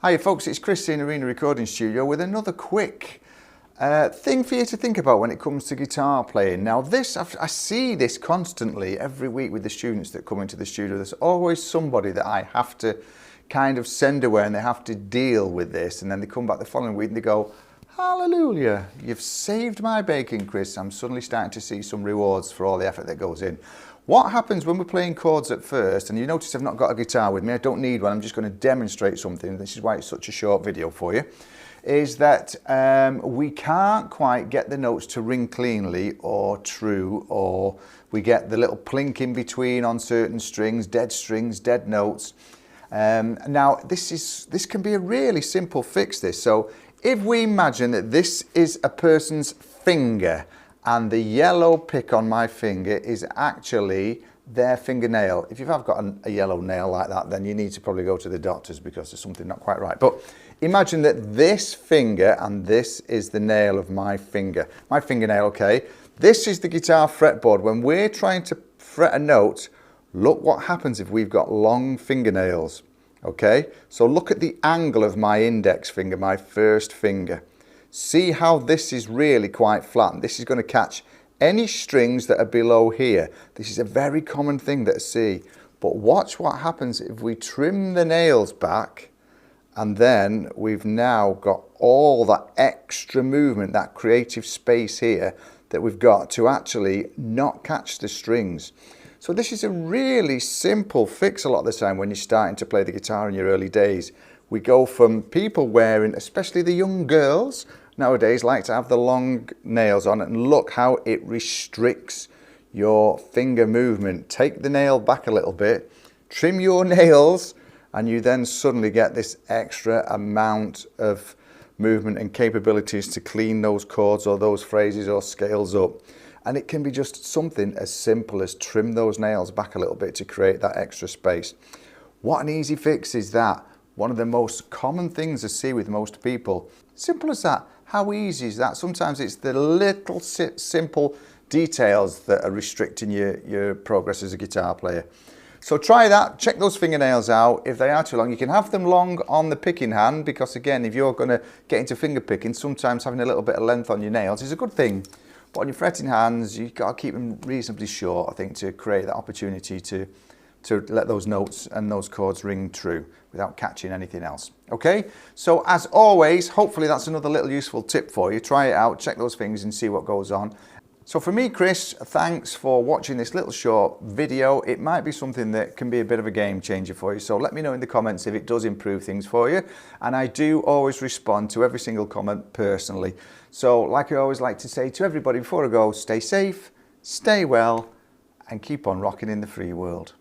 Hi folks, it's Chris in Arena Recording Studio with another quick thing for you to think about when it comes to guitar playing. Now I see this constantly every week with the students that come into the studio. There's always somebody that I have to kind of send away and they have to deal with this, and then they come back the following week and they go, hallelujah, you've saved my bacon, Chris. I'm suddenly starting to see some rewards for all the effort that goes in. What happens when we're playing chords at first, and you notice I've not got a guitar with me, I don't need one, I'm just going to demonstrate something, this is why it's such a short video for you, is that we can't quite get the notes to ring cleanly or true, or we get the little plink in between on certain strings, dead notes. Now this can be a really simple fix, this. So if we imagine that this is a person's finger, and the yellow pick on my finger is actually their fingernail. If you have got a yellow nail like that, then you need to probably go to the doctors because there's something not quite right. But imagine that this finger and this is the nail of my finger. My fingernail, okay? This is the guitar fretboard. When we're trying to fret a note, look what happens if we've got long fingernails, okay? So look at the angle of my index finger, my first finger. See how this is really quite flat. This is going to catch any strings that are below here. This is a very common thing that I see. But watch what happens if we trim the nails back, and then we've now got all that extra movement, that creative space here that we've got to actually not catch the strings. So this is a really simple fix a lot of the time when you're starting to play the guitar in your early days. We go from people wearing, especially the young girls nowadays, like to have the long nails on, and look how it restricts your finger movement. Take the nail back a little bit, trim your nails, and you then suddenly get this extra amount of movement and capabilities to clean those chords or those phrases or scales up. And it can be just something as simple as trim those nails back a little bit to create that extra space. What an easy fix is that? One of the most common things I see with most people. Simple as that. How easy is that? Sometimes it's the little simple details that are restricting your progress as a guitar player. So try that, check those fingernails out. If they are too long, you can have them long on the picking hand, because again, if you're going to get into finger picking, sometimes having a little bit of length on your nails is a good thing. But on your fretting hands, you've got to keep them reasonably short, I think, to create that opportunity to let those notes and those chords ring true without catching anything else. Okay, so as always, hopefully that's another little useful tip for you. Try it out, check those things and see what goes on. So for me, Chris, thanks for watching this little short video. It might be something that can be a bit of a game changer for you, so let me know in the comments if it does improve things for you. And I do always respond to every single comment personally. So like I always like to say to everybody before I go, stay safe, stay well, and keep on rocking in the free world.